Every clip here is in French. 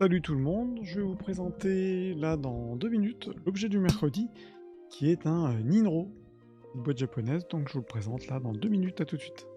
Salut tout le monde, je vais vous présenter là dans 2 minutes l'objet du mercredi qui est un Ninro, une boîte japonaise, donc je vous le présente là dans 2 minutes, à tout de suite.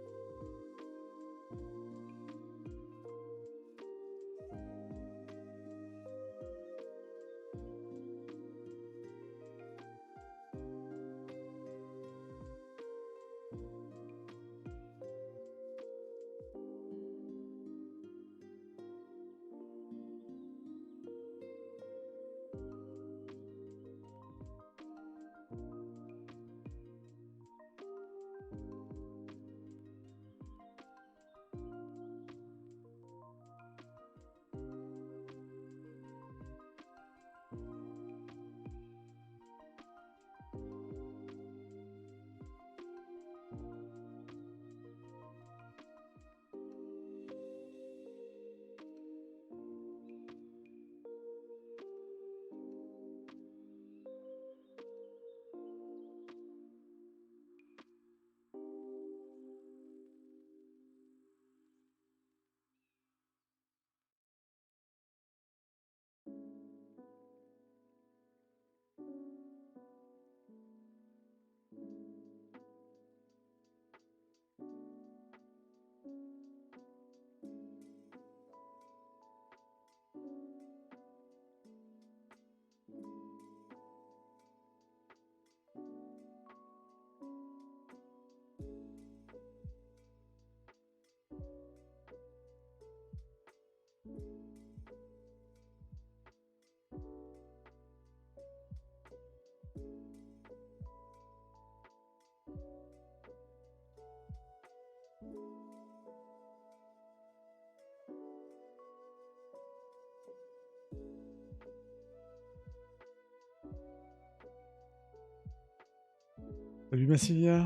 Salut Massilia.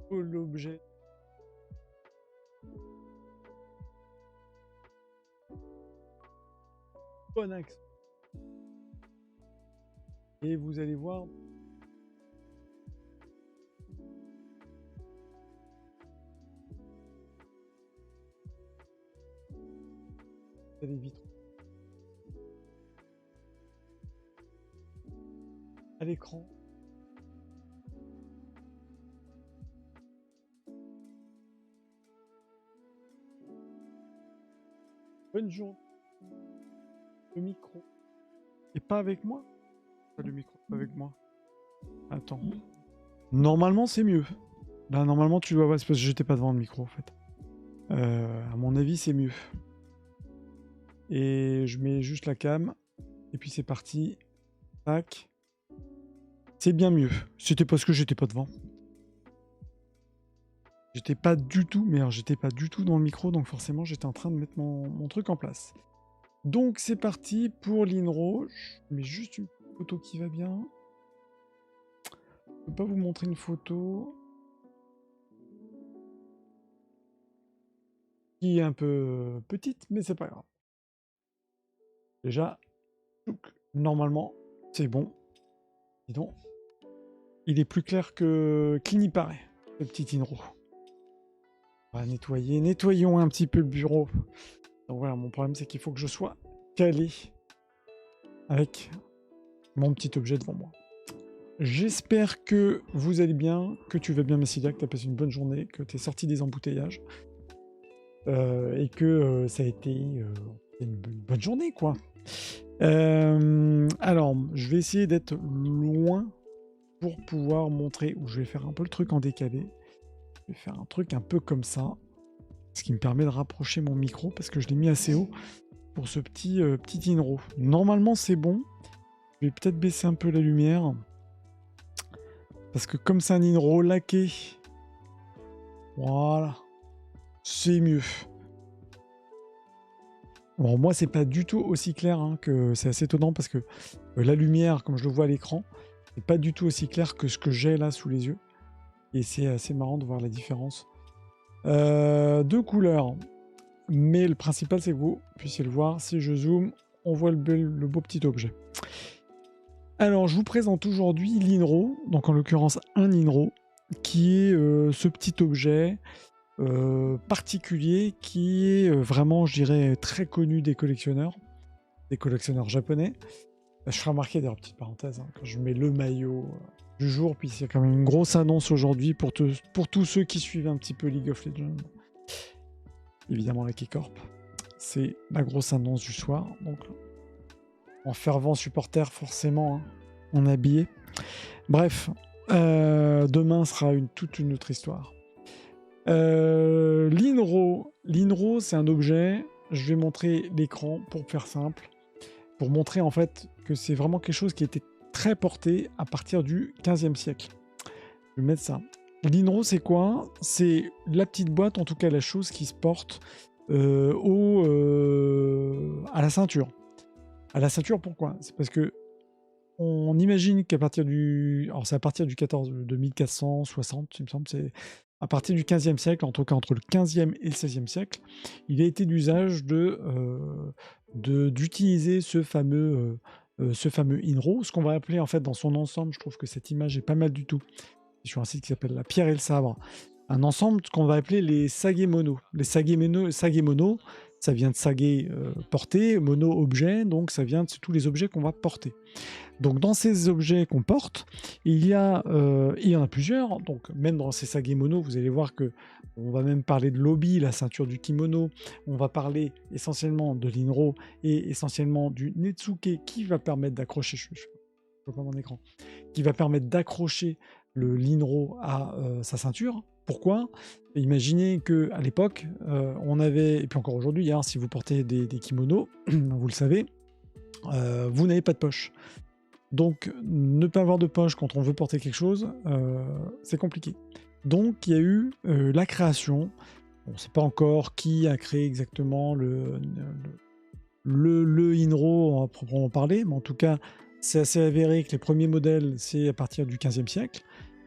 Oh, l'objet. Bon axe. Et vous allez voir. Les vitraux. À l'écran. Bonne journée. Le micro. Et pas avec moi? Le micro, pas avec moi. Attends. Normalement, c'est mieux. Là, normalement, tu dois voir, c'est parce que j'étais pas devant le micro, en fait. À mon avis, c'est mieux. Et je mets juste la cam. Et puis c'est parti. Tac. C'est bien mieux. C'était parce que j'étais pas devant. J'étais pas du tout, mais alors j'étais pas du tout dans le micro, donc forcément j'étais en train de mettre mon truc en place. Donc c'est parti pour l'Inro. Je mets juste une photo qui va bien. Je peux pas vous montrer une photo qui est un peu petite, mais c'est pas grave. Déjà, normalement, c'est bon. Dis donc, il est plus clair qu'il n'y paraît, le petit Inro. On va nettoyer, nettoyons un petit peu le bureau. Donc voilà, mon problème c'est qu'il faut que je sois calé avec mon petit objet devant moi. J'espère que vous allez bien, que tu vas bien Messilia, que tu as passé une bonne journée, que tu es sorti des embouteillages et que ça a été une bonne journée quoi. Alors, je vais essayer d'être loin pour pouvoir montrer, ou je vais faire un peu le truc en décalé. Je vais faire un truc un peu comme ça, ce qui me permet de rapprocher mon micro parce que je l'ai mis assez haut pour ce petit Inro. Normalement, c'est bon. Je vais peut-être baisser un peu la lumière parce que comme c'est un Inro laqué, voilà, c'est mieux. Bon, moi, c'est pas du tout aussi clair que c'est assez étonnant parce que la lumière, comme je le vois à l'écran, c'est pas du tout aussi clair que ce que j'ai là sous les yeux. Et c'est assez marrant de voir la différence. Deux couleurs. Mais le principal, c'est que vous puissiez le voir. Si je zoome, on voit le beau petit objet. Alors, je vous présente aujourd'hui l'Inro, donc en l'occurrence un Inro. qui est ce petit objet particulier qui est vraiment, je dirais, très connu des collectionneurs japonais. Je ferai remarquer, d'ailleurs, petite parenthèse, hein, quand je mets le maillot du jour, puis c'est quand même une grosse annonce aujourd'hui pour tous ceux qui suivent un petit peu League of Legends. Évidemment, la Keycorp. C'est la grosse annonce du soir. Donc, en fervent supporter, forcément, hein, on est habillé. Bref, demain sera toute une autre histoire. L'Inro, c'est un objet. Je vais montrer l'écran pour faire simple, pour montrer en fait que c'est vraiment quelque chose qui a été très porté à partir du 15e siècle. Je vais mettre ça. L'Inro, c'est quoi? C'est la petite boîte, en tout cas la chose qui se porte à la ceinture. À la ceinture, pourquoi? C'est parce que on imagine qu'à partir du... Alors c'est à partir du 1460, il me semble, c'est à partir du 15e siècle, en tout cas entre le 15e et le 16e siècle, il a été d'usage d'utiliser ce fameux Inro, ce qu'on va appeler en fait dans son ensemble. Je trouve que cette image est pas mal du tout. Sur un site qui s'appelle La Pierre et le Sabre. Un ensemble qu'on va appeler les sagemono. Les sagemono, ça vient de sage porter, mono objet, donc ça vient de tous les objets qu'on va porter. Donc dans ces objets qu'on porte, il y en a plusieurs. Donc même dans ces sagemono, vous allez voir que on va même parler de l'obi, la ceinture du kimono. On va parler essentiellement de l'Inro et essentiellement du netsuke qui va permettre d'accrocher. Je vois pas mon écran. Qui va permettre d'accrocher l'Inro à sa ceinture. Pourquoi? Imaginez qu'à l'époque, on avait, et puis encore aujourd'hui, hein, si vous portez des kimonos, vous le savez, vous n'avez pas de poche. Donc, ne pas avoir de poche quand on veut porter quelque chose, c'est compliqué. Donc, il y a eu la création. On ne sait pas encore qui a créé exactement le Inro à proprement parler, mais en tout cas, c'est assez avéré que les premiers modèles, c'est à partir du 15e siècle.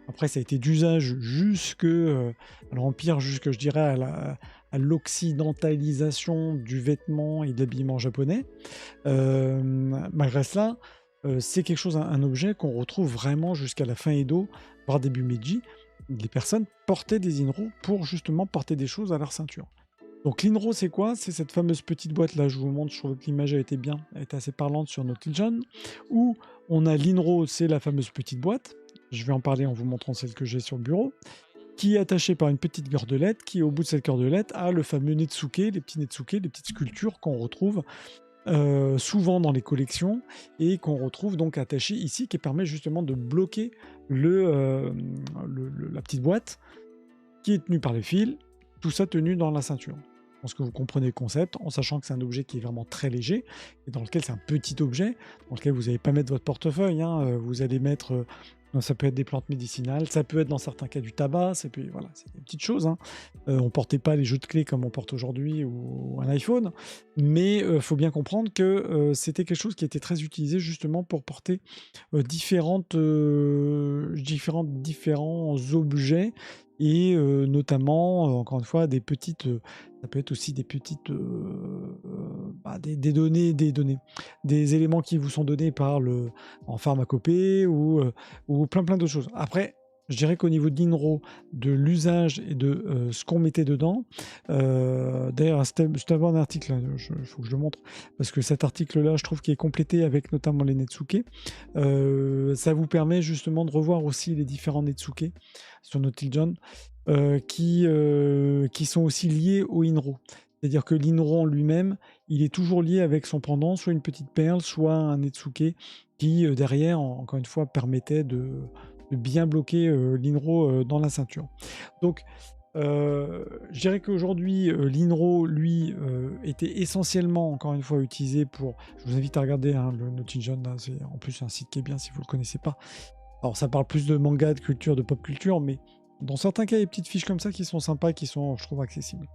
Après, ça a été d'usage jusque à l'Empire, jusque, je dirais, à l'occidentalisation du vêtement et de l'habillement japonais. Malgré cela, c'est quelque chose, un objet qu'on retrouve vraiment jusqu'à la fin Edo, voire début Meiji. Les personnes portaient des Inro pour justement porter des choses à leur ceinture. Donc l'Inro, c'est quoi? C'est cette fameuse petite boîte là, je vous montre, je trouve que l'image a été bien, elle était assez parlante sur notre Legion, où on a l'Inro, c'est la fameuse petite boîte. Je vais en parler en vous montrant celle que j'ai sur le bureau, qui est attachée par une petite cordelette, qui au bout de cette cordelette a le fameux netsuke, les petits netsuke, les petites sculptures qu'on retrouve souvent dans les collections et qu'on retrouve donc attachées ici, qui permet justement de bloquer la petite boîte qui est tenue par les fils, tout ça tenu dans la ceinture. Je pense que vous comprenez le concept, en sachant que c'est un objet qui est vraiment très léger, et dans lequel c'est un petit objet, dans lequel vous n'allez pas mettre votre portefeuille, hein, vous allez mettre... ça peut être des plantes médicinales, ça peut être dans certains cas du tabac, c'est des petites choses. Hein. On ne portait pas les jeux de clés comme on porte aujourd'hui ou un iPhone, mais il faut bien comprendre que c'était quelque chose qui était très utilisé justement pour porter différents objets et notamment, encore une fois, des petites... ça peut être aussi des petites... des données, des éléments qui vous sont donnés en pharmacopée ou plein d'autres choses. Après, je dirais qu'au niveau d'Inro, de l'usage et de ce qu'on mettait dedans, d'ailleurs, c'était un article, il faut que je le montre, parce que cet article-là, je trouve qu'il est complété avec notamment les Netsuke. Ça vous permet justement de revoir aussi les différents Netsuke sur notre Legion qui sont aussi liés au Inro. C'est-à-dire que l'Inro en lui-même, il est toujours lié avec son pendant, soit une petite perle, soit un Netsuke qui, derrière, encore une fois, permettait de bien bloquer l'Inro dans la ceinture. Donc, je dirais qu'aujourd'hui, l'Inro, lui, était essentiellement, encore une fois, utilisé pour... Je vous invite à regarder le Notigen, c'est en plus un site qui est bien si vous ne le connaissez pas. Alors, ça parle plus de manga, de culture, de pop culture, mais dans certains cas, il y a des petites fiches comme ça qui sont sympas, qui sont, je trouve, accessibles.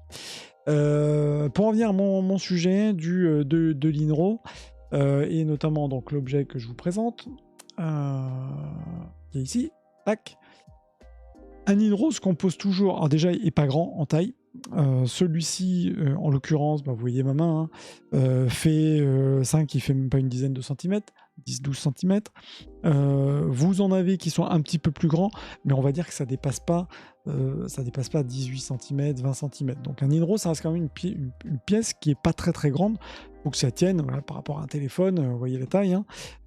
Pour en venir à mon sujet de l'Inro, et notamment donc l'objet que je vous présente, qui est ici, tac. Un Inro se compose toujours, alors déjà il n'est pas grand en taille, celui-ci en l'occurrence, vous voyez ma main, fait 5, il fait même pas une dizaine de centimètres, 10-12 cm. Vous en avez qui sont un petit peu plus grands, mais on va dire que ça dépasse pas 18 cm, 20 cm. Donc un INRO, ça reste quand même une pièce qui est pas très très grande. Faut que ça tienne, voilà, par rapport à un téléphone, vous voyez la taille, hein.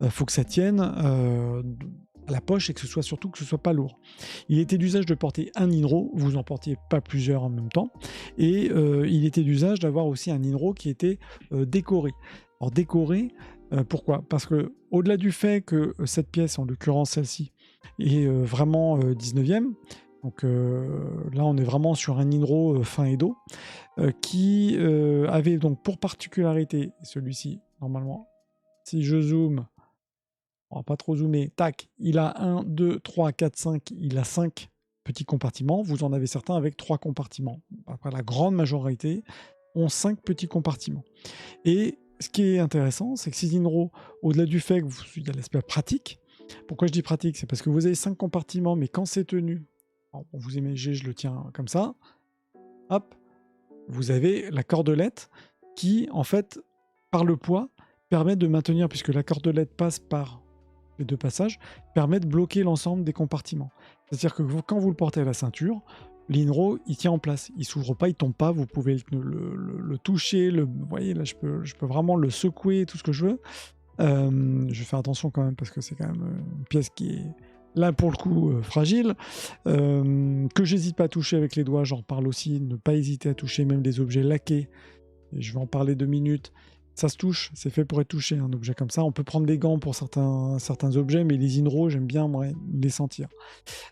Faut que ça tienne à la poche et que ce soit surtout que ce soit pas lourd. Il était d'usage de porter un INRO, vous en portiez pas plusieurs en même temps, et il était d'usage d'avoir aussi un INRO qui était décoré. Alors décoré, pourquoi? Parce que au-delà du fait que cette pièce, en l'occurrence celle-ci, est vraiment 19e, donc là on est vraiment sur un INRO fin Edo, qui avait donc pour particularité, celui-ci normalement, si je zoome, on va pas trop zoomer, tac, il a 1, 2, 3, 4, 5, il a 5 petits compartiments, vous en avez certains avec 3 compartiments. Après la grande majorité ont 5 petits compartiments. Et ce qui est intéressant, c'est que ces INRO, au-delà du fait qu'il y a l'aspect pratique, pourquoi je dis pratique, c'est parce que vous avez 5 compartiments, mais quand c'est tenu, alors, vous imaginez, je le tiens comme ça, hop, vous avez la cordelette qui, en fait, par le poids, permet de maintenir, puisque la cordelette passe par les 2 passages, permet de bloquer l'ensemble des compartiments. C'est-à-dire que quand vous le portez à la ceinture, l'INRO, il tient en place, il s'ouvre pas, il tombe pas, vous pouvez le toucher, vous voyez, là je peux vraiment le secouer, tout ce que je veux. Je vais faire attention quand même, parce que c'est quand même une pièce qui est, là pour le coup, fragile, que j'hésite pas à toucher avec les doigts, j'en parle aussi, ne pas hésiter à toucher même des objets laqués, et je vais en parler 2 minutes. Ça se touche, c'est fait pour être touché, un objet comme ça. On peut prendre des gants pour certains objets, mais les INRO, j'aime bien moi, les sentir.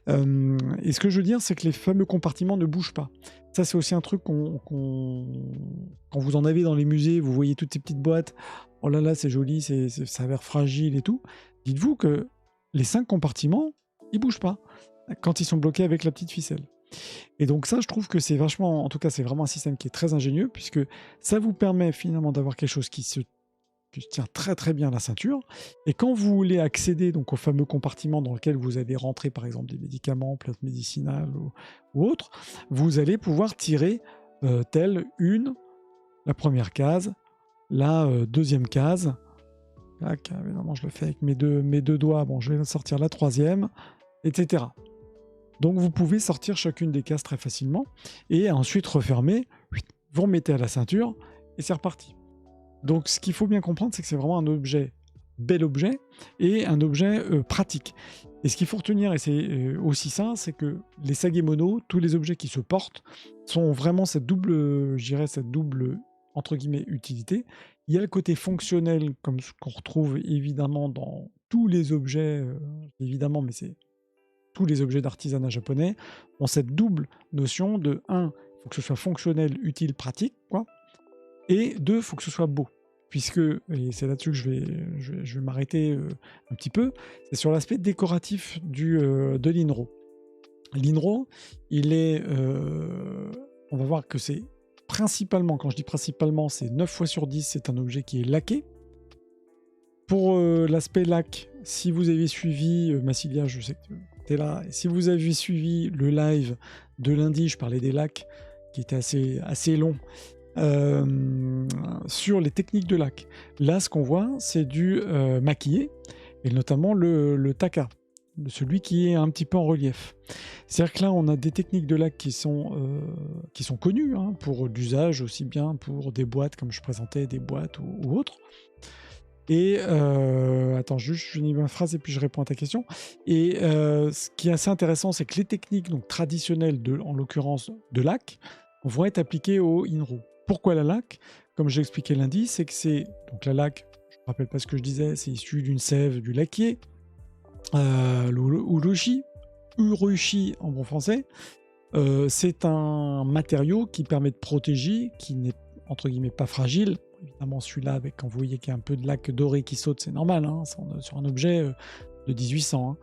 Et ce que je veux dire, c'est que les fameux compartiments ne bougent pas. Ça, c'est aussi un truc quand vous en avez dans les musées, vous voyez toutes ces petites boîtes, oh là là, c'est joli, ça a l'air fragile et tout. Dites-vous que les 5 compartiments, ils bougent pas quand ils sont bloqués avec la petite ficelle. Et donc ça, je trouve que c'est vachement, en tout cas, c'est vraiment un système qui est très ingénieux, puisque ça vous permet finalement d'avoir quelque chose qui se tient très très bien à la ceinture. Et quand vous voulez accéder donc au fameux compartiment dans lequel vous avez rentré par exemple des médicaments, plantes médicinales ou autres, vous allez pouvoir tirer telle une, la première case, la deuxième case. Tac, évidemment, je le fais avec mes deux doigts. Bon, je vais sortir la troisième, etc. Donc vous pouvez sortir chacune des cases très facilement et ensuite refermer, vous remettez à la ceinture et c'est reparti. Donc ce qu'il faut bien comprendre, c'est que c'est vraiment un objet, bel objet, et un objet pratique. Et ce qu'il faut retenir, et c'est aussi ça, c'est que les Sagemono, tous les objets qui se portent, sont vraiment cette double, je dirais, cette double, entre guillemets, utilité. Il y a le côté fonctionnel, comme ce qu'on retrouve évidemment dans tous les objets, évidemment, mais c'est tous les objets d'artisanat japonais, ont cette double notion de 1, il faut que ce soit fonctionnel, utile, pratique, quoi, et 2, il faut que ce soit beau. Puisque, et c'est là-dessus que je vais m'arrêter un petit peu, c'est sur l'aspect décoratif de l'INRO. L'INRO, il est... on va voir que c'est principalement, quand je dis principalement, c'est 9 fois sur 10, c'est un objet qui est laqué. Pour l'aspect lac, si vous avez suivi, Massilia, je sais que tu es là, et si vous avez suivi le live de lundi, je parlais des lacs, qui était assez long, sur les techniques de lac. Là, ce qu'on voit, c'est du maquillé, et notamment le taka, celui qui est un petit peu en relief. C'est-à-dire que là, on a des techniques de lac qui sont connues, hein, pour l'usage, aussi bien pour des boîtes, comme je présentais, des boîtes ou autres. Et attends, juste je finis ma phrase et puis je réponds à ta question. Et ce qui est assez intéressant, c'est que les techniques donc, traditionnelles, en l'occurrence de lac, vont être appliquées au INRO. Pourquoi la laque? Comme j'ai expliqué lundi, c'est que c'est... Donc la laque, je ne me rappelle pas ce que je disais, c'est issu d'une sève du laquier, l'urushi en bon français. C'est un matériau qui permet de protéger, qui n'est entre guillemets pas fragile. Évidemment, celui-là, quand vous voyez qu'il y a un peu de laque dorée qui saute, c'est normal, hein, sur un objet de 1800.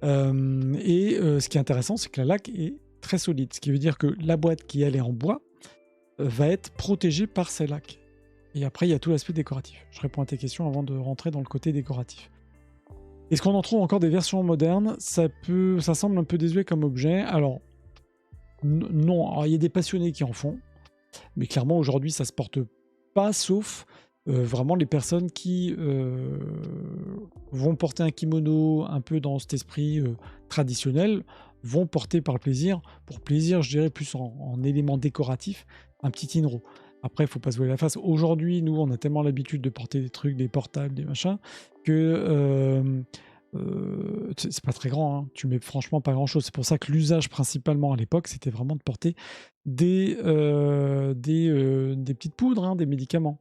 Hein. Et ce qui est intéressant, c'est que la laque est très solide, ce qui veut dire que la boîte qui elle est en bois va être protégée par ces laques. Et après, il y a tout l'aspect décoratif. Je réponds à tes questions avant de rentrer dans le côté décoratif. Est-ce qu'on en trouve encore des versions modernes? Ça semble un peu désuet comme objet. Alors, non. Alors, il y a des passionnés qui en font, mais clairement, aujourd'hui, ça se porte pas, sauf vraiment les personnes qui vont porter un kimono un peu dans cet esprit traditionnel, vont porter par le plaisir, pour plaisir je dirais plus en élément décoratif, un petit Inro. Après, il faut pas se voiler la face. Aujourd'hui, nous, on a tellement l'habitude de porter des trucs, des portables, des machins, que c'est pas très grand, hein. Tu mets franchement pas grand-chose. C'est pour ça que l'usage principalement à l'époque, c'était vraiment de porter des petites poudres, hein, des médicaments.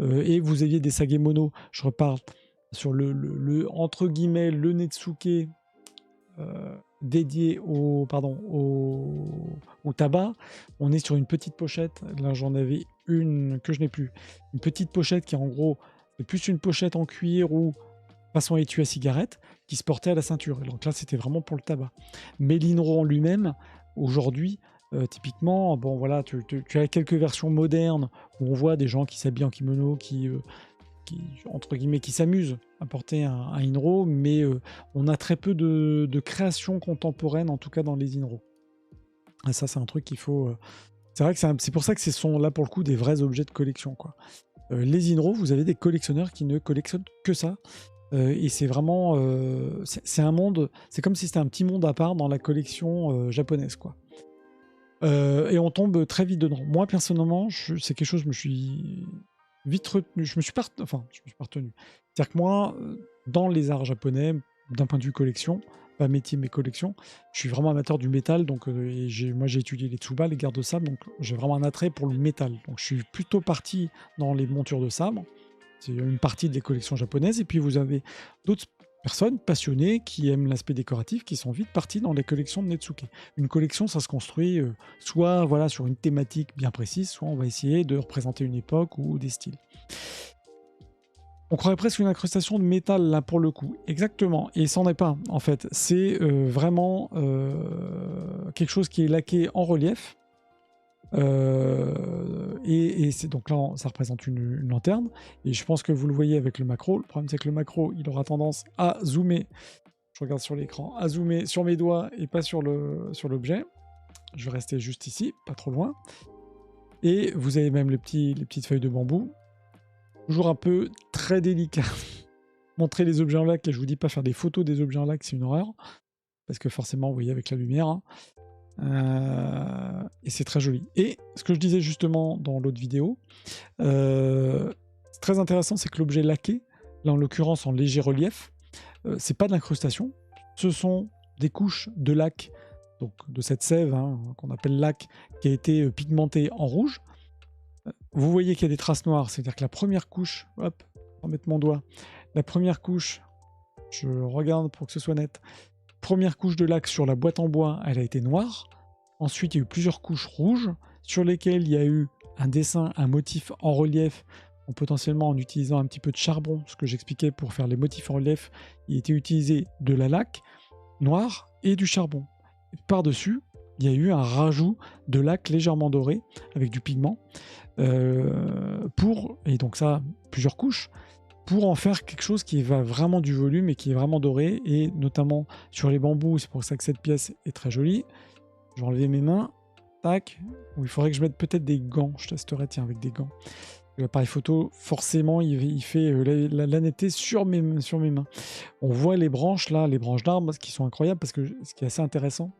Et vous aviez des sagemono. Je reparle sur entre guillemets, le Netsuke dédié au tabac. On est sur une petite pochette. Là, j'en avais une que je n'ai plus. Une petite pochette qui, en gros, c'est plus une pochette en cuir ou façon étui à cigarette qui se portait à la ceinture. Et donc là, c'était vraiment pour le tabac. Mais l'Inro en lui-même, aujourd'hui, typiquement, bon voilà, tu as quelques versions modernes où on voit des gens qui s'habillent en kimono, qui entre guillemets, qui s'amusent à porter un Inro, mais on a très peu de créations contemporaines, en tout cas dans les Inro. Et ça, c'est un truc qu'il faut... c'est vrai que c'est pour ça que ce sont là, pour le coup, des vrais objets de collection, quoi. Les Inro, vous avez des collectionneurs qui ne collectionnent que ça. Et c'est vraiment... c'est un monde... C'est comme si c'était un petit monde à part dans la collection japonaise, quoi. Et on tombe très vite dedans. Moi, personnellement, c'est quelque chose, je me suis vite retenu. Je me suis pas retenu. C'est-à-dire que moi, dans les arts japonais, d'un point de vue collection, pas métier mais collection, je suis vraiment amateur du métal. Donc, moi, j'ai étudié les tsuba, les gardes de sable, donc j'ai vraiment un attrait pour le métal. Donc, je suis plutôt parti dans les montures de sabre. C'est une partie des collections japonaises. Et puis, vous avez d'autres personnes passionnées qui aiment l'aspect décoratif, qui sont vite parties dans les collections de Netsuke. Une collection, ça se construit soit voilà, sur une thématique bien précise, soit on va essayer de représenter une époque ou des styles. On croirait presque une incrustation de métal là pour le coup. Exactement, et c'en est pas en fait. C'est vraiment quelque chose qui est laqué en relief. Et c'est donc là, ça représente une lanterne. Et je pense que vous le voyez avec le macro. Le problème, c'est que le macro, il aura tendance à zoomer. Je regarde sur l'écran, à zoomer sur mes doigts et pas sur l'objet. Je vais rester juste ici, pas trop loin. Et vous avez même les petites feuilles de bambou. Toujours un peu très délicat. Montrer les objets en lac, et je vous dis pas faire des photos des objets en lac, c'est une horreur. Parce que forcément, vous voyez avec la lumière, hein. Et c'est très joli. Et ce que je disais justement dans l'autre vidéo, c'est très intéressant, c'est que l'objet laqué, là en l'occurrence en léger relief, c'est pas de l'incrustation, ce sont des couches de lac, donc de cette sève hein, qu'on appelle lac, qui a été pigmentée en rouge. Vous voyez qu'il y a des traces noires, c'est-à-dire que la première couche, hop, je vais mettre mon doigt, la première couche, je regarde pour que ce soit net. Première couche de lac sur la boîte en bois, elle a été noire. Ensuite, il y a eu plusieurs couches rouges sur lesquelles il y a eu un dessin, un motif en relief, potentiellement en utilisant un petit peu de charbon, ce que j'expliquais pour faire les motifs en relief. Il était utilisé de la laque noire et du charbon. Par-dessus, il y a eu un rajout de laque légèrement doré avec du pigment et donc ça, plusieurs couches, pour en faire quelque chose qui va vraiment du volume et qui est vraiment doré, et notamment sur les bambous. C'est pour ça que cette pièce est très jolie. Je vais enlever mes mains, tac. Il faudrait que je mette peut-être des gants, je testerai tiens avec des gants. L'appareil photo, forcément, il fait la netteté sur mes mains. On voit les branches là, les branches d'arbres, qui sont incroyables, parce que ce qui est assez intéressant,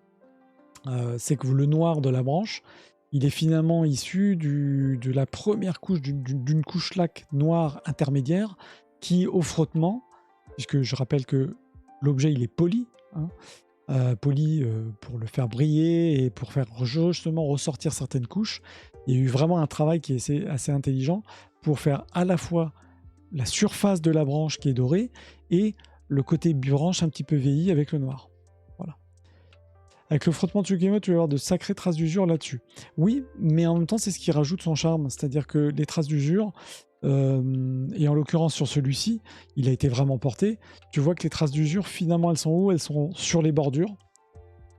c'est que le noir de la branche, il est finalement issu de la première couche, d'une couche laque noire intermédiaire, qui au frottement, puisque je rappelle que l'objet il est poli, hein, poli pour le faire briller et pour faire justement ressortir certaines couches. Il y a eu vraiment un travail qui est assez intelligent pour faire à la fois la surface de la branche qui est dorée et le côté branche un petit peu vieilli avec le noir. Voilà. Avec le frottement de Tsukimo, tu vas avoir de sacrées traces d'usure là-dessus. Oui, mais en même temps, c'est ce qui rajoute son charme. C'est-à-dire que les traces d'usure, et en l'occurrence sur celui-ci, il a été vraiment porté. Tu vois que les traces d'usure, finalement, elles sont où? Elles sont sur les bordures.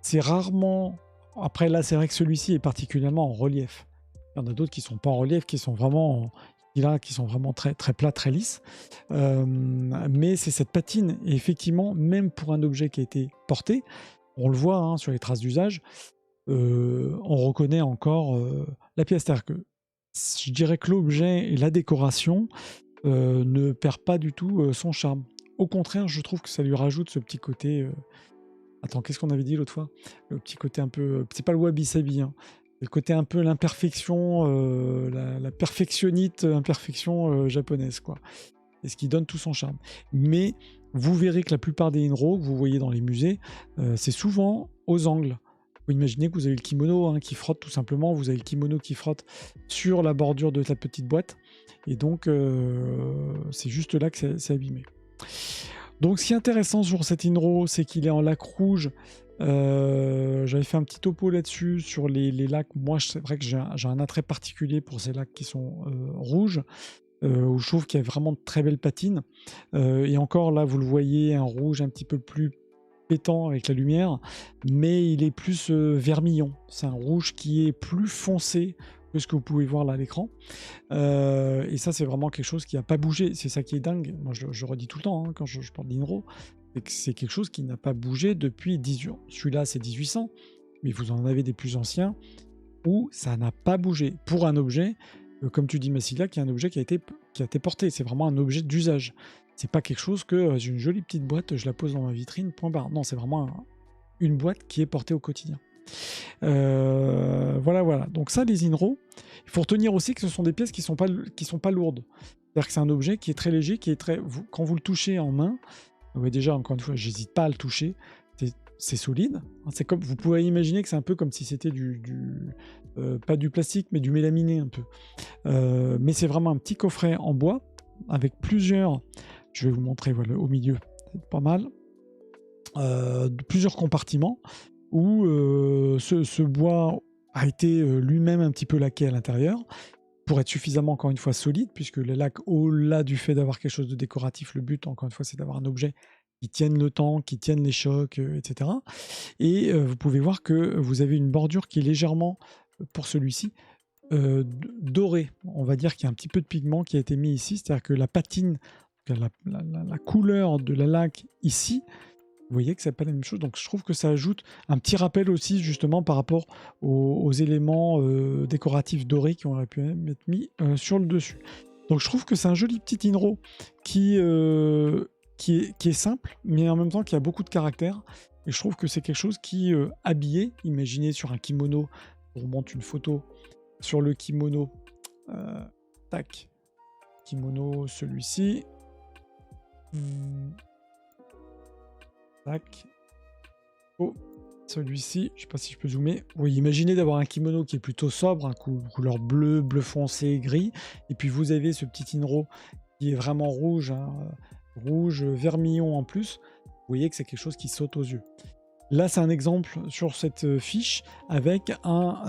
C'est rarement... Après, là, c'est vrai que celui-ci est particulièrement en relief. Il y en a d'autres qui ne sont pas en relief, qui sont vraiment... qui sont vraiment très, très plats, très lisses. Mais c'est cette patine. Et effectivement, même pour un objet qui a été porté, on le voit hein, sur les traces d'usage, on reconnaît encore la pièce. C'est-à-dire que je dirais que l'objet et la décoration, ne perd pas du tout son charme. Au contraire, je trouve que ça lui rajoute ce petit côté... Attends, qu'est-ce qu'on avait dit l'autre fois? Le petit côté un peu... C'est pas le wabi-sabi, hein. Le côté un peu l'imperfection, la perfectionnite imperfection japonaise, quoi. Et ce qui donne tout son charme. Mais vous verrez que la plupart des inro que vous voyez dans les musées, c'est souvent aux angles. Vous imaginez que vous avez le kimono hein, qui frotte tout simplement, vous avez le kimono qui frotte sur la bordure de la petite boîte, et donc c'est juste là que c'est abîmé. Donc ce qui est intéressant sur cet inro, c'est qu'il est en lac rouge. J'avais fait un petit topo là-dessus, sur les lacs. Moi, c'est vrai que j'ai un attrait particulier pour ces lacs qui sont rouges, où je trouve qu'il y a vraiment de très belles patines. Et encore là, vous le voyez, un rouge un petit peu plus pétant avec la lumière, mais il est plus vermillon. C'est un rouge qui est plus foncé que ce que vous pouvez voir là à l'écran. Et ça, c'est vraiment quelque chose qui n'a pas bougé. C'est ça qui est dingue. Moi, je redis tout le temps hein, quand je parle d'Inro, c'est que c'est quelque chose qui n'a pas bougé depuis 18 ans. Celui-là, c'est 1800, mais vous en avez des plus anciens où ça n'a pas bougé. Pour un objet, comme tu dis, Massilia, qui est un objet qui a été porté. C'est vraiment un objet d'usage. C'est pas quelque chose que j'ai une jolie petite boîte, je la pose dans ma vitrine, point barre. Non, c'est vraiment une boîte qui est portée au quotidien. Voilà. Donc ça, les Inro, il faut retenir aussi que ce sont des pièces qui sont pas lourdes. C'est-à-dire que c'est un objet qui est très léger, quand vous le touchez en main, déjà, encore une fois, j'hésite pas à le toucher, c'est solide. C'est comme, vous pouvez imaginer que c'est un peu comme si c'était pas du plastique, mais du mélaminé un peu. Mais c'est vraiment un petit coffret en bois, avec plusieurs, je vais vous montrer voilà, au milieu, c'est pas mal, plusieurs compartiments, où ce bois a été lui-même un petit peu laqué à l'intérieur, pour être suffisamment, encore une fois, solide, puisque le lac, au-delà du fait d'avoir quelque chose de décoratif, le but, encore une fois, c'est d'avoir un objet qui tienne le temps, qui tienne les chocs, etc. Et vous pouvez voir que vous avez une bordure qui est légèrement, pour celui-ci, dorée. On va dire qu'il y a un petit peu de pigment qui a été mis ici, c'est-à-dire que la patine, la couleur de la laque ici, vous voyez que c'est pas la même chose, donc je trouve que ça ajoute un petit rappel aussi justement par rapport aux éléments décoratifs dorés qui auraient pu être mis sur le dessus. Donc je trouve que c'est un joli petit inro qui est simple, mais en même temps qui a beaucoup de caractère. Et je trouve que c'est quelque chose qui, habillé, imaginez sur un kimono, je vous montre une photo sur le kimono, tac, kimono celui-ci. Tac. Oh, celui-ci, je sais pas si je peux zoomer. Oui, imaginez d'avoir un kimono qui est plutôt sobre, couleur bleu foncé, gris, et puis vous avez ce petit inro qui est vraiment rouge, hein, rouge vermillon en plus. Vous voyez que c'est quelque chose qui saute aux yeux. Là, c'est un exemple sur cette fiche avec un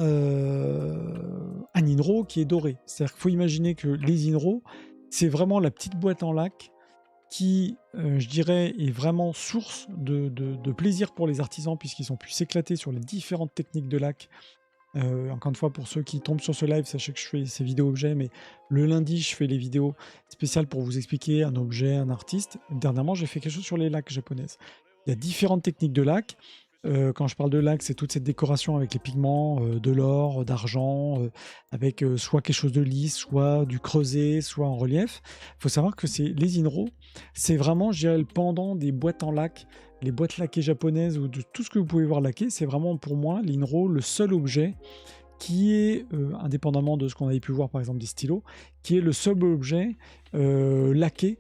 inro qui est doré. C'est-à-dire qu'il faut imaginer que les inro, c'est vraiment la petite boîte en lac qui, je dirais, est vraiment source de plaisir pour les artisans, puisqu'ils ont pu s'éclater sur les différentes techniques de lac. Encore une fois, pour ceux qui tombent sur ce live, sachez que je fais ces vidéos objets, mais le lundi, je fais les vidéos spéciales pour vous expliquer un objet, un artiste. Dernièrement, j'ai fait quelque chose sur les lacs japonaises. Il y a différentes techniques de lac. Quand je parle de lac, c'est toute cette décoration avec les pigments, de l'or, d'argent, avec soit quelque chose de lisse, soit du creuset, soit en relief. Il faut savoir que les Inro, c'est vraiment, je dirais, le pendant des boîtes en lac, les boîtes laquées japonaises ou de tout ce que vous pouvez voir laqué. C'est vraiment pour moi, l'Inro, le seul objet qui est, indépendamment de ce qu'on avait pu voir par exemple des stylos, qui est le seul objet laqué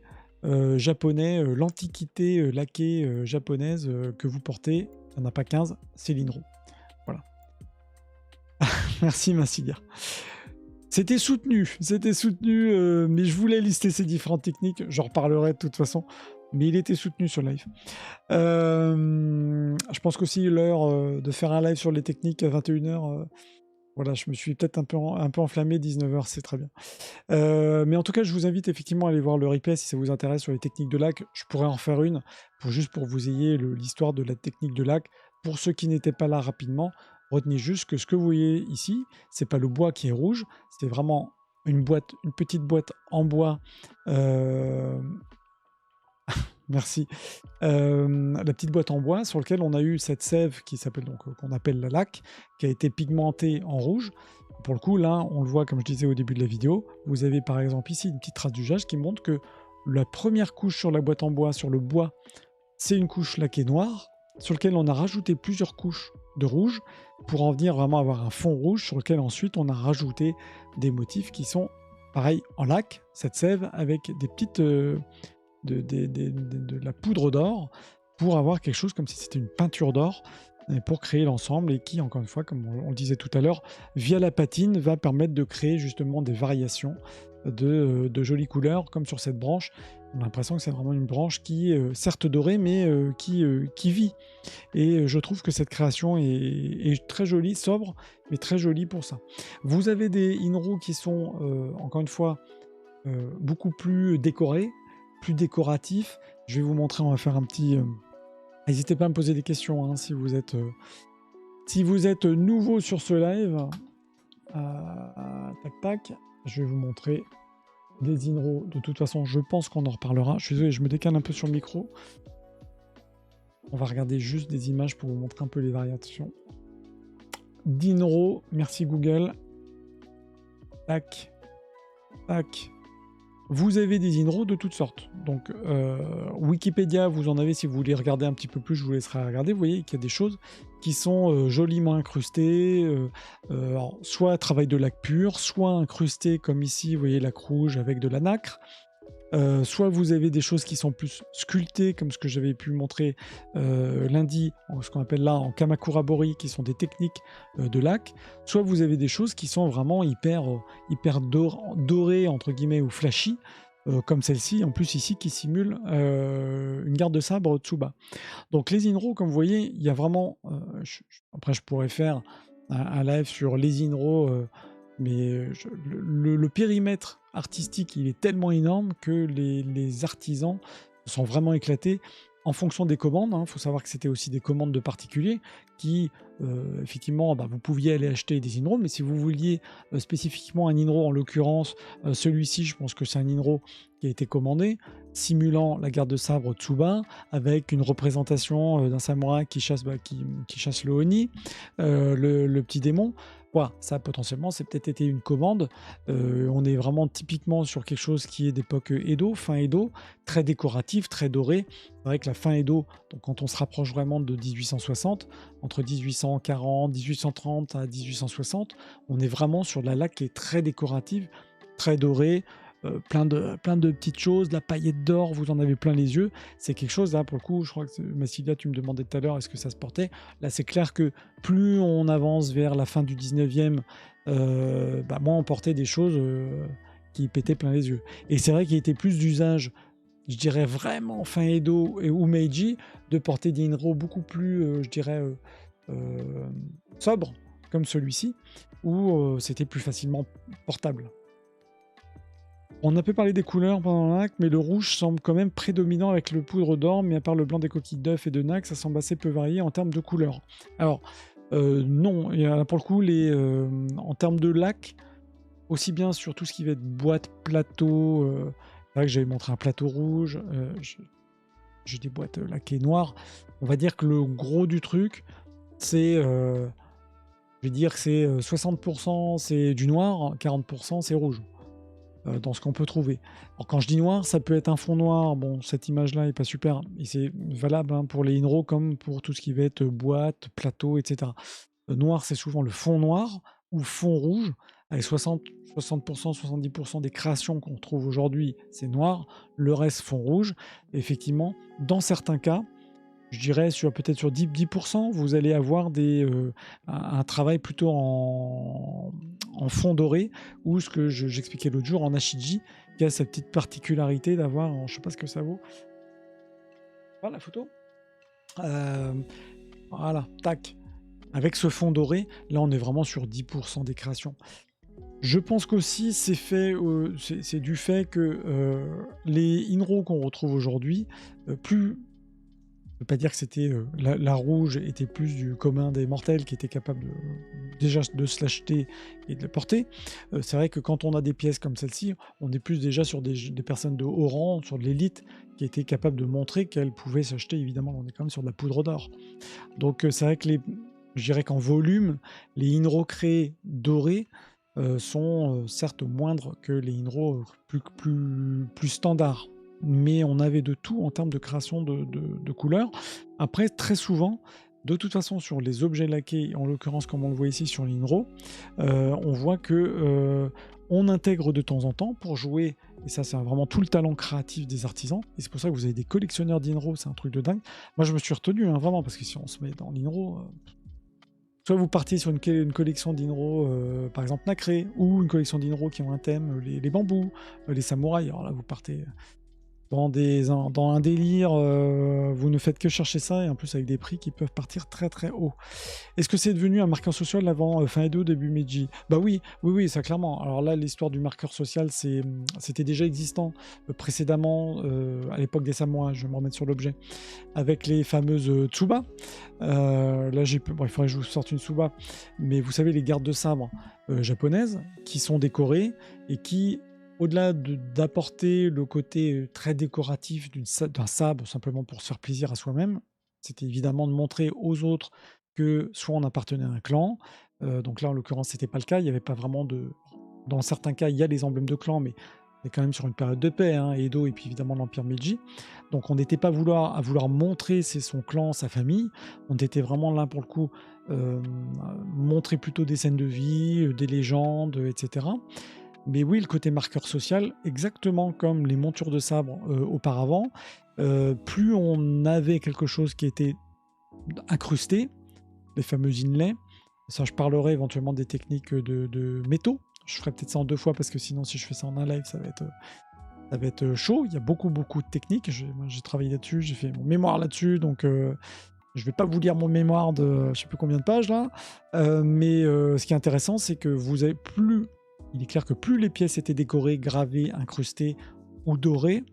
japonais, l'antiquité laquée japonaise que vous portez. Il n'y en a pas 15, c'est l'Inro. Voilà. Merci Massilia. C'était soutenu, mais je voulais lister ces différentes techniques. J'en reparlerai de toute façon, mais il était soutenu sur live. Je pense qu'aussi l'heure de faire un live sur les techniques à 21h, voilà, je me suis peut-être un peu enflammé. 19h, c'est très bien. Mais en tout cas, je vous invite effectivement à aller voir le replay si ça vous intéresse sur les techniques de lac. Je pourrais en faire une, juste pour vous ayez l'histoire de la technique de lac. Pour ceux qui n'étaient pas là rapidement, retenez juste que ce que vous voyez ici, c'est pas le bois qui est rouge, c'est vraiment une petite boîte en bois. Merci. La petite boîte en bois sur laquelle on a eu cette sève qui s'appelle donc qu'on appelle la laque, qui a été pigmentée en rouge. Pour le coup, là, on le voit, comme je disais au début de la vidéo, vous avez par exemple ici une petite trace d'usage qui montre que la première couche sur la boîte en bois, sur le bois, c'est une couche laquée noire, sur laquelle on a rajouté plusieurs couches de rouge pour en venir vraiment avoir un fond rouge sur lequel ensuite on a rajouté des motifs qui sont pareil en lac, cette sève avec des petites de la poudre d'or pour avoir quelque chose comme si c'était une peinture d'or pour créer l'ensemble et qui, encore une fois, comme on le disait tout à l'heure, via la patine, va permettre de créer justement des variations de jolies couleurs, comme sur cette branche. On a l'impression que c'est vraiment une branche qui est certes dorée, mais qui vit. Et je trouve que cette création est très jolie, sobre, mais très jolie pour ça. Vous avez des Inro qui sont, encore une fois, beaucoup plus décorés, plus décoratifs. Je vais vous montrer, on va faire un petit... N'hésitez pas à me poser des questions hein, si vous êtes nouveau sur ce live. Tac tac, je vais vous montrer des Inro. De toute façon, je pense qu'on en reparlera. Je suis désolé, je me décale un peu sur le micro. On va regarder juste des images pour vous montrer un peu les variations. D'Inro, merci Google. Tac, tac. Vous avez des Inro de toutes sortes. Donc, Wikipédia, vous en avez si vous voulez regarder un petit peu plus, je vous laisserai regarder. Vous voyez qu'il y a des choses qui sont joliment incrustées, alors, soit travail de lac pur, soit incrustées comme ici, vous voyez lac rouge avec de la nacre. Soit vous avez des choses qui sont plus sculptées, comme ce que j'avais pu montrer lundi, ce qu'on appelle là en Kamakurabori, qui sont des techniques de lac. Soit vous avez des choses qui sont vraiment hyper dorées, entre guillemets, ou flashy, comme celle-ci, en plus ici, qui simule une garde de sabre Tsuba. Donc les Inro, comme vous voyez, il y a vraiment... après, je pourrais faire un live sur les Inro... mais le périmètre artistique, il est tellement énorme que les artisans sont vraiment éclatés en fonction des commandes. Il faut savoir que c'était aussi des commandes de particuliers qui, effectivement, vous pouviez aller acheter des Inro, mais si vous vouliez spécifiquement un Inro, en l'occurrence, celui-ci, je pense que c'est un Inro qui a été commandé, simulant la garde de sabre Tsuba, avec une représentation d'un samouraï qui chasse le Oni, le petit démon. Voilà, ça potentiellement, c'est peut-être été une commande. On est vraiment typiquement sur quelque chose qui est d'époque Edo, fin Edo, très décoratif, très doré. C'est vrai que la fin Edo, donc quand on se rapproche vraiment de 1860, entre 1840, 1830 à 1860, on est vraiment sur de la laque qui est très décorative, très dorée, plein de petites choses, de la paillette d'or, vous en avez plein les yeux. C'est quelque chose, là, pour le coup, je crois que Massilia, tu me demandais tout à l'heure, est-ce que ça se portait? Là, c'est clair que plus on avance vers la fin du 19e, moins on portait des choses qui pétaient plein les yeux. Et c'est vrai qu'il était plus d'usage, je dirais vraiment fin Edo ou Meiji, de porter des Inro beaucoup plus, sobres, comme celui-ci, où c'était plus facilement portable. On a peu parlé des couleurs pendant le NAC, mais le rouge semble quand même prédominant avec le poudre d'or, mais à part le blanc des coquilles d'œufs et de NAC, ça semble assez peu varié en termes de couleurs. Alors, non, il y a pour le coup, en termes de lac, aussi bien sur tout ce qui va être boîte, plateau, c'est vrai que j'avais montré un plateau rouge, j'ai des boîtes laquées noires. On va dire que le gros du truc, c'est, je vais dire que c'est 60% c'est du noir, 40% c'est rouge. Dans ce qu'on peut trouver. Alors quand je dis noir, ça peut être un fond noir. Bon, cette image-là est pas super, et c'est valable pour les Inro comme pour tout ce qui va être boîte, plateau, etc. Noir, c'est souvent le fond noir ou fond rouge, avec 60%, 70% des créations qu'on trouve aujourd'hui, c'est noir. Le reste, fond rouge. Et effectivement, dans certains cas, je dirais peut-être sur 10%, vous allez avoir un travail plutôt en fond doré, ou ce que j'expliquais l'autre jour en Ashiji, qui a cette petite particularité d'avoir, je ne sais pas ce que ça vaut. Voilà la photo. Voilà, tac. Avec ce fond doré, là on est vraiment sur 10% des créations. Je pense qu'aussi c'est du fait que les Inro qu'on retrouve aujourd'hui, plus... Je ne veux pas dire que c'était la rouge était plus du commun des mortels qui était capable déjà de se l'acheter et de le porter. C'est vrai que quand on a des pièces comme celle-ci, on est plus déjà sur des personnes de haut rang, sur de l'élite, qui étaient capables de montrer qu'elles pouvaient s'acheter. Évidemment, on est quand même sur de la poudre d'or. Donc c'est vrai que je dirais qu'en volume, les Inro créés dorés, sont certes moindres que les Inro plus standards. Mais on avait de tout en termes de création de couleurs. Après, très souvent, de toute façon, sur les objets laqués, en l'occurrence comme on le voit ici sur l'Inro, on voit que on intègre de temps en temps pour jouer, et ça c'est vraiment tout le talent créatif des artisans, et c'est pour ça que vous avez des collectionneurs d'Inro, c'est un truc de dingue. Moi je me suis retenu, hein, vraiment, parce que si on se met dans l'Inro, soit vous partez sur une collection d'Inro, par exemple nacré, ou une collection d'Inro qui ont un thème, les bambous, les samouraïs, alors là vous partez dans un délire, vous ne faites que chercher ça, et en plus avec des prix qui peuvent partir très très haut. Est-ce que c'est devenu un marqueur social avant fin Edo, début Meiji? Bah oui, ça clairement. Alors là, l'histoire du marqueur social, c'était déjà existant précédemment, à l'époque des samouraïs, je vais me remettre sur l'objet, avec les fameuses Tsuba. Là, bon, il faudrait que je vous sorte une Tsuba, mais vous savez, les gardes de sabre japonaises, qui sont décorées, et qui, au-delà d'apporter le côté très décoratif d'un sabre, simplement pour se faire plaisir à soi-même, c'était évidemment de montrer aux autres que soit on appartenait à un clan, donc là en l'occurrence c'était pas le cas, il y avait pas vraiment de... Dans certains cas il y a les emblèmes de clan, mais on est quand même sur une période de paix, hein, Edo et puis évidemment l'Empire Meiji, donc on n'était pas à vouloir montrer c'est son clan, sa famille, on était vraiment là pour le coup montrer plutôt des scènes de vie, des légendes, etc. Mais oui, le côté marqueur social, exactement comme les montures de sabre auparavant, plus on avait quelque chose qui était incrusté, les fameux inlays, ça je parlerai éventuellement des techniques de métaux, je ferai peut-être ça en 2 fois parce que sinon si je fais ça en un live ça va être chaud, il y a beaucoup de techniques, moi, j'ai travaillé là-dessus, j'ai fait mon mémoire là-dessus, donc je vais pas vous lire mon mémoire de je sais plus combien de pages là, mais ce qui est intéressant c'est que vous avez plus... Il est clair que plus les pièces étaient décorées, gravées, incrustées ou dorées,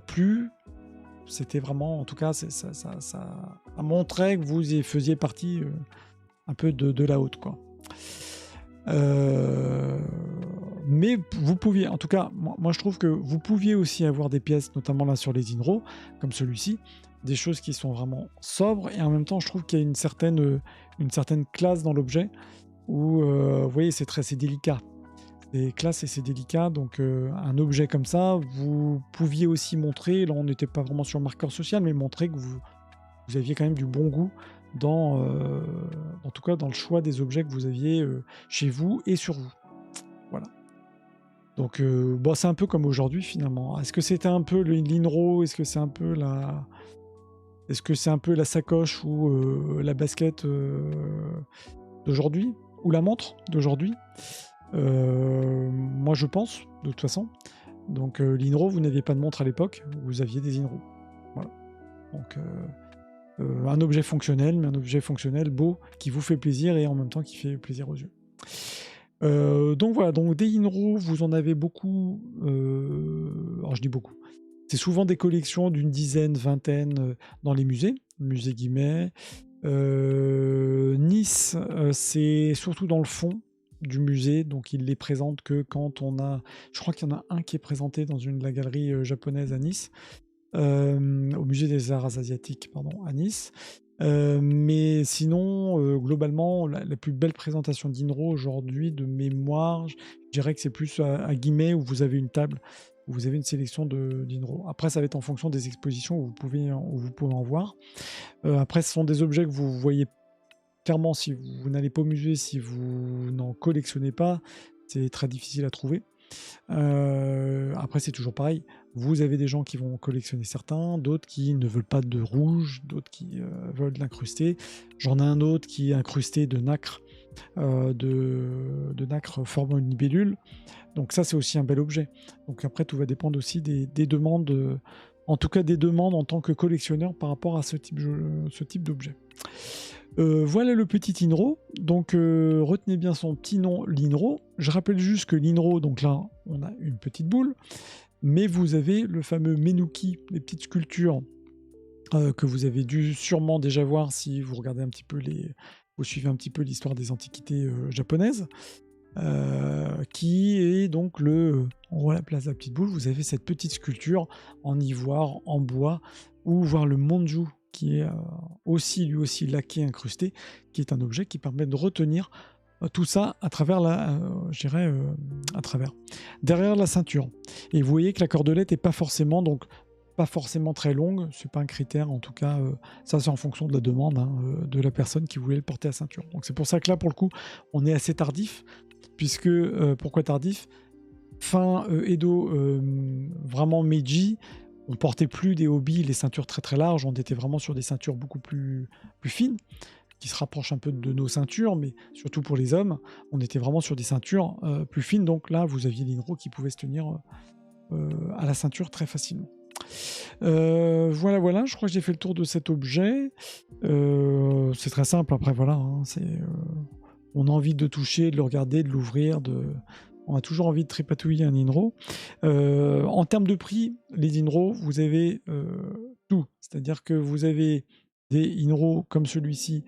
plus c'était vraiment, en tout cas, ça montrait que vous y faisiez partie un peu de la haute, quoi. Mais vous pouviez, en tout cas, moi je trouve que vous pouviez aussi avoir des pièces, notamment là sur les Inro, comme celui-ci, des choses qui sont vraiment sobres, et en même temps je trouve qu'il y a une certaine classe dans l'objet, où, vous voyez, c'est délicat. C'est classe et c'est délicat, donc un objet comme ça, vous pouviez aussi montrer, là on n'était pas vraiment sur le marqueur social, mais montrer que vous aviez quand même du bon goût en tout cas dans le choix des objets que vous aviez chez vous et sur vous. Voilà. Donc bon, c'est un peu comme aujourd'hui finalement. Est-ce que c'était un peu l'Inro? Est-ce que c'est un peu la sacoche ou la basket d'aujourd'hui? Ou la montre d'aujourd'hui? Moi je pense, de toute façon. Donc l'Inro, vous n'aviez pas de montre à l'époque, vous aviez des Inro. Voilà. Donc un objet fonctionnel, mais un objet fonctionnel beau, qui vous fait plaisir et en même temps qui fait plaisir aux yeux. Donc voilà, donc des Inro, vous en avez beaucoup. Alors je dis beaucoup. C'est souvent des collections d'une dizaine, vingtaine dans les musées Guimet. Nice, c'est surtout dans le fond du musée, donc il les présente que quand on a... Je crois qu'il y en a un qui est présenté dans la galerie japonaise à Nice, au musée des arts asiatiques, pardon, à Nice. Mais sinon, globalement, la plus belle présentation d'Inro aujourd'hui, de mémoire, je dirais que c'est plus à Guimet, où vous avez une table, où vous avez une sélection d'Inro. Après, ça va être en fonction des expositions où vous pouvez en voir. Après, ce sont des objets que vous voyez clairement si vous n'allez pas au musée, si vous n'en collectionnez pas, c'est très difficile à trouver. Après, c'est toujours pareil. Vous avez des gens qui vont collectionner certains, d'autres qui ne veulent pas de rouge, d'autres qui veulent de l'incrusté. J'en ai un autre qui est incrusté de nacre, de nacre formant une libellule. Donc ça, c'est aussi un bel objet. Donc après, tout va dépendre aussi des demandes, en tout cas des demandes en tant que collectionneur par rapport à ce type d'objet. Voilà le petit Inro, donc retenez bien son petit nom, l'Inro. Je rappelle juste que l'Inro, donc là on a une petite boule, mais vous avez le fameux Menuki, les petites sculptures que vous avez dû sûrement déjà voir si vous regardez un petit peu vous suivez un petit peu l'histoire des antiquités japonaises, qui est donc en haut à la place de la petite boule, vous avez cette petite sculpture en ivoire, en bois, ou voir le Monju, qui est lui aussi laqué, incrusté, qui est un objet qui permet de retenir tout ça à travers derrière la ceinture. Et vous voyez que la cordelette n'est pas forcément très longue, c'est pas un critère en tout cas, ça c'est en fonction de la demande de la personne qui voulait le porter à ceinture. Donc c'est pour ça que là pour le coup on est assez tardif, puisque pourquoi tardif? Fin Edo, vraiment Meiji, on portait plus des hobbies, les ceintures très très larges, on était vraiment sur des ceintures beaucoup plus fines, qui se rapprochent un peu de nos ceintures, mais surtout pour les hommes, on était vraiment sur des ceintures plus fines, donc là vous aviez l'Inro qui pouvait se tenir à la ceinture très facilement. Voilà, je crois que j'ai fait le tour de cet objet. C'est très simple, après voilà, on a envie de toucher, de le regarder, de l'ouvrir, on a toujours envie de tripatouiller un Inro. En termes de prix, les Inro, vous avez tout. C'est-à-dire que vous avez des Inro comme celui-ci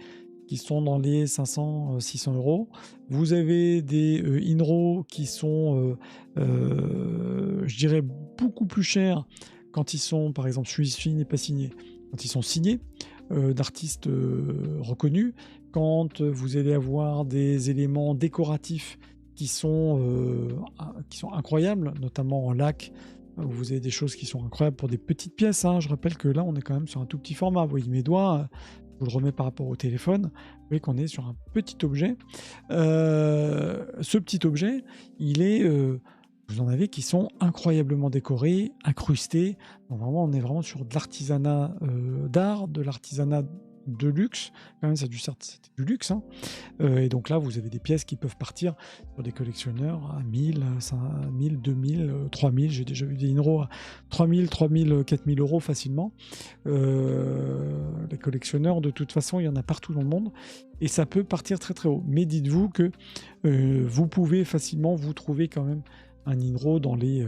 qui sont dans les 500-600 euros. Vous avez des Inro qui sont, je dirais, beaucoup plus chers quand ils sont, par exemple, celui-ci n'est pas signé, quand ils sont signés d'artistes reconnus, quand vous allez avoir des éléments décoratifs qui sont incroyables, notamment en lac, où vous avez des choses qui sont incroyables pour des petites pièces. Je rappelle que là, on est quand même sur un tout petit format. Vous voyez mes doigts, je vous le remets par rapport au téléphone. Vous voyez qu'on est sur un petit objet. Ce petit objet, vous en avez qui sont incroyablement décorés, incrustés. Donc vraiment, on est vraiment sur de l'artisanat d'art, de l'artisanat de luxe. Quand même, c'était du luxe. Et donc là, vous avez des pièces qui peuvent partir sur des collectionneurs à 1000, 5000, 2000, 3000. J'ai déjà vu des Inro à 3000, 3000, 4000 euros facilement. Les collectionneurs, de toute façon, il y en a partout dans le monde. Et ça peut partir très très haut. Mais dites-vous que vous pouvez facilement vous trouver quand même un Inro dans les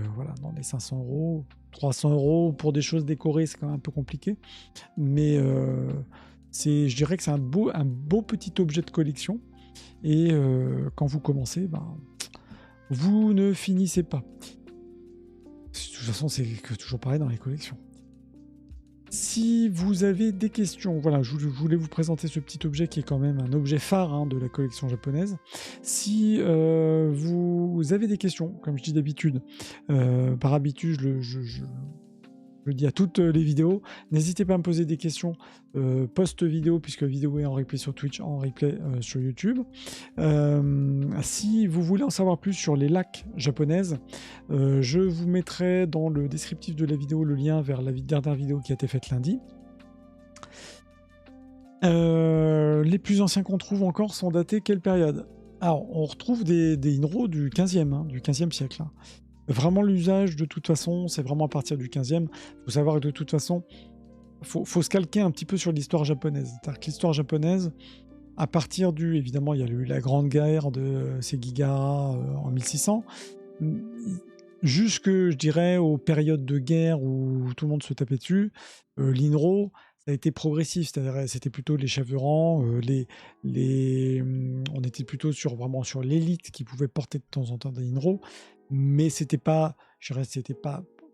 500 euros, 300 euros. Pour des choses décorées, c'est quand même un peu compliqué. Mais je dirais que c'est un beau petit objet de collection. Et quand vous commencez, vous ne finissez pas. De toute façon, c'est toujours pareil dans les collections. Si vous avez des questions, voilà, je voulais vous présenter ce petit objet qui est quand même un objet phare de la collection japonaise. Si vous avez des questions, comme je dis d'habitude, par habitude, je le dis à toutes les vidéos, n'hésitez pas à me poser des questions post-vidéo, puisque la vidéo est en replay sur Twitch, en replay sur YouTube. Si vous voulez en savoir plus sur les lacs japonaises, je vous mettrai dans le descriptif de la vidéo le lien vers la dernière vidéo qui a été faite lundi. Les plus anciens qu'on trouve encore sont datés quelle période? Alors, on retrouve des Inro du 15e siècle. Vraiment, l'usage, de toute façon, c'est vraiment à partir du 15e. Il faut savoir que, de toute façon, faut se calquer un petit peu sur l'histoire japonaise. C'est-à-dire que l'histoire japonaise, à partir évidemment, il y a eu la grande guerre de Sekigahara en 1600, jusque, je dirais, aux périodes de guerre où tout le monde se tapait dessus, l'Inro, ça a été progressif, c'est-à-dire c'était plutôt les chèvres-rangs, on était plutôt vraiment sur l'élite qui pouvait porter de temps en temps des Inro, mais c'était pas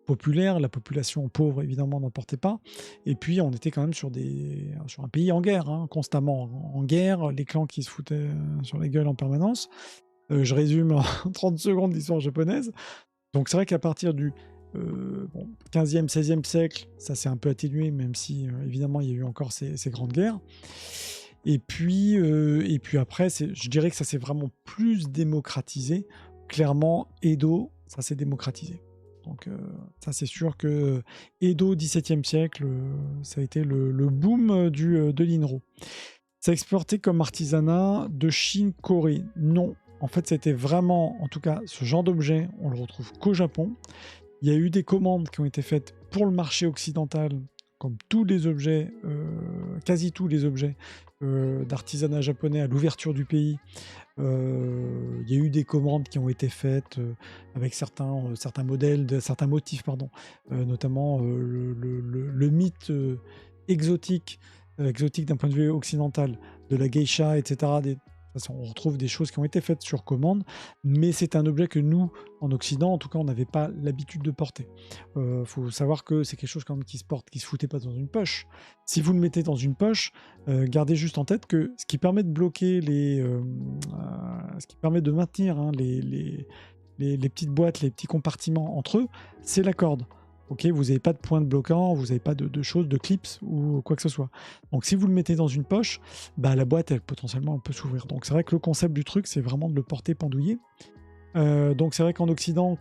populaire, la population pauvre évidemment n'en portait pas, et puis on était quand même sur un pays en guerre, constamment en guerre, les clans qui se foutaient sur la gueule en permanence. Je résume en 30 secondes l'histoire japonaise. Donc c'est vrai qu'à partir du 15e, 16e siècle, ça s'est un peu atténué, même si évidemment il y a eu encore ces grandes guerres. Et puis après, je dirais que ça s'est vraiment plus démocratisé. Clairement, Edo, ça s'est démocratisé. Donc ça c'est sûr que Edo, 17e siècle, ça a été le boom de l'Inro. Ça a exporté comme artisanat de Chine, Corée. Non, en fait c'était vraiment, en tout cas ce genre d'objet, on le retrouve qu'au Japon. Il y a eu des commandes qui ont été faites pour le marché occidental, comme tous les objets, quasi tous les objets d'artisanat japonais à l'ouverture du pays. Il y a eu des commandes qui ont été faites avec certains modèles, certains motifs, notamment le mythe exotique d'un point de vue occidental, de la geisha, etc., On retrouve des choses qui ont été faites sur commande, mais c'est un objet que nous, en Occident, en tout cas, on n'avait pas l'habitude de porter. Faut savoir que c'est quelque chose quand même qui se porte, qui se foutait pas dans une poche. Si vous le mettez dans une poche, gardez juste en tête que ce qui permet de bloquer ce qui permet de maintenir hein, les petites boîtes, les petits compartiments entre eux, c'est la corde. Ok, vous n'avez pas de point de bloquant, vous n'avez pas de choses, de clips ou quoi que ce soit. Donc si vous le mettez dans une poche, bah, la boîte, elle, potentiellement, elle peut s'ouvrir. Donc c'est vrai que le concept du truc, c'est vraiment de le porter pendouillé. Donc c'est vrai qu'en Occident,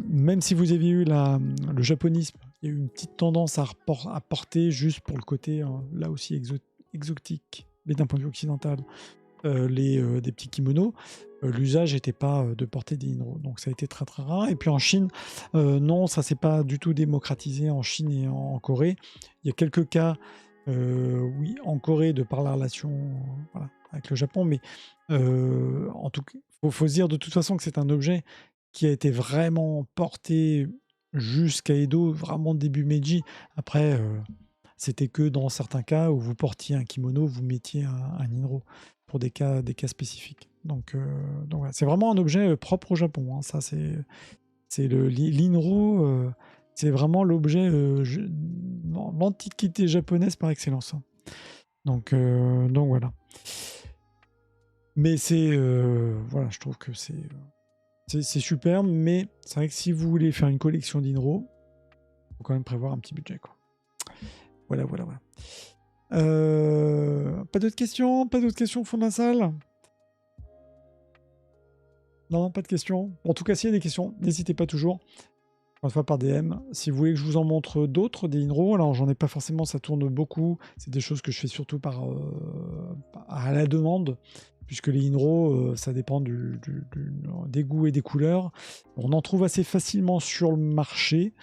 même si vous aviez eu le japonisme, il y a eu une petite tendance à porter juste pour le côté, là aussi, exotique, mais d'un point de vue occidental, des petits kimonos. L'usage n'était pas de porter des inro, donc ça a été très très rare. Et puis en Chine, non, ça s'est pas du tout démocratisé en Chine et en Corée. Il y a quelques cas, oui, en Corée, de par la relation voilà, avec le Japon, mais en tout cas, faut se dire de toute façon que c'est un objet qui a été vraiment porté jusqu'à Edo, vraiment début Meiji. Après, c'était que dans certains cas où vous portiez un kimono, vous mettiez un inro pour des cas spécifiques. Donc voilà. C'est vraiment un objet propre au Japon. Hein. Ça, c'est l'inro, c'est vraiment l'objet l'antiquité japonaise par excellence. Hein. Donc voilà. Mais voilà, je trouve que c'est superbe, mais c'est vrai que si vous voulez faire une collection d'inro, il faut quand même prévoir un petit budget, quoi. Voilà. Pas d'autres questions? Pas d'autres questions au fond de la salle? Non, pas de questions. En tout cas, s'il y a des questions, n'hésitez pas toujours. Une fois par DM. Si vous voulez que je vous en montre d'autres, des inro, alors j'en ai pas forcément, ça tourne beaucoup. C'est des choses que je fais surtout à la demande, puisque les inro, ça dépend des goûts et des couleurs. On en trouve assez facilement sur le marché,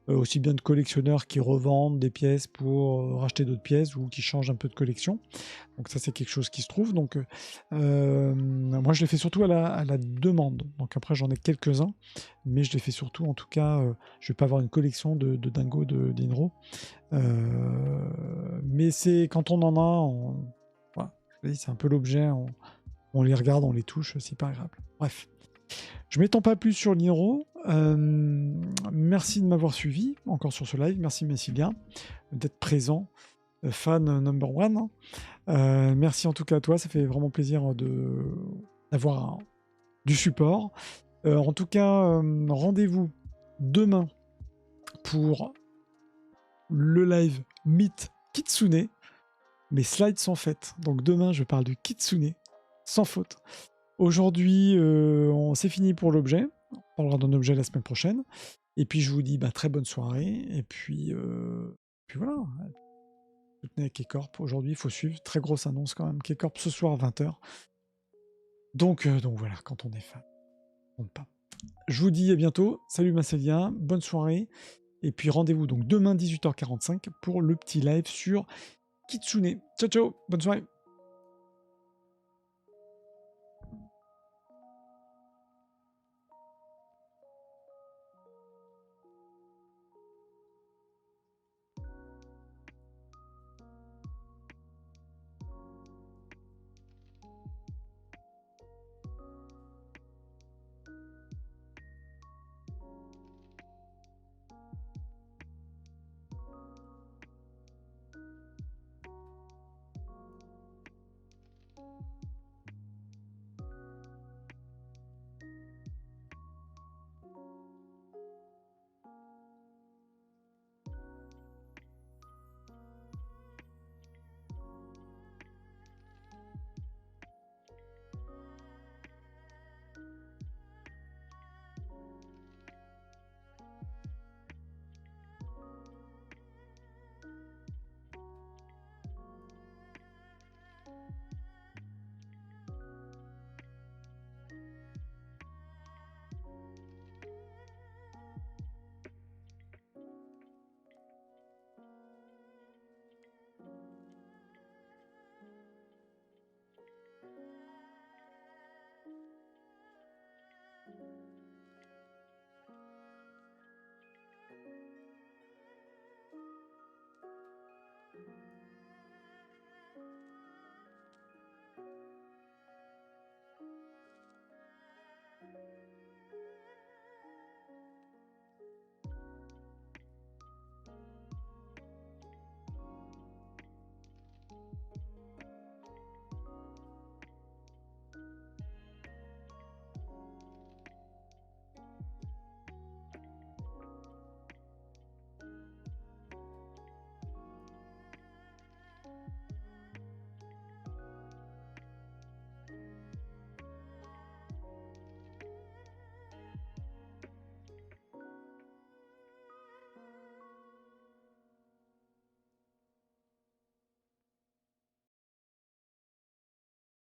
aussi bien de collectionneurs qui revendent des pièces pour racheter d'autres pièces ou qui changent un peu de collection. Donc ça, c'est quelque chose qui se trouve. Donc moi, je les fais surtout à la demande. Donc après, j'en ai quelques-uns, mais je les fais surtout, en tout cas, je vais pas avoir une collection de dingo d'Inro. Mais c'est quand on en a, voilà, c'est un peu l'objet, on les regarde, on les touche, c'est pas agréable. Bref. Je ne m'étends pas plus sur l'Inro. Merci de m'avoir suivi encore sur ce live. Merci Messilien d'être présent, fan number one. Merci en tout cas à toi, ça fait vraiment plaisir d'avoir du support. En tout cas, rendez-vous demain pour le live Meet Kitsune. Mes slides sont faites, donc demain je parle du Kitsune, sans faute. Aujourd'hui, c'est fini pour l'objet. On parlera d'un objet la semaine prochaine. Et puis je vous dis très bonne soirée. Et puis voilà. Soutenez K-Corp. Aujourd'hui, il faut suivre. Très grosse annonce quand même. K-Corp ce soir à 20h. Donc voilà, quand on est fan, on ne pas. Je vous dis à bientôt. Salut Marcelien, bonne soirée. Et puis rendez-vous donc demain 18h45 pour le petit live sur Kitsune. Ciao ciao, bonne soirée.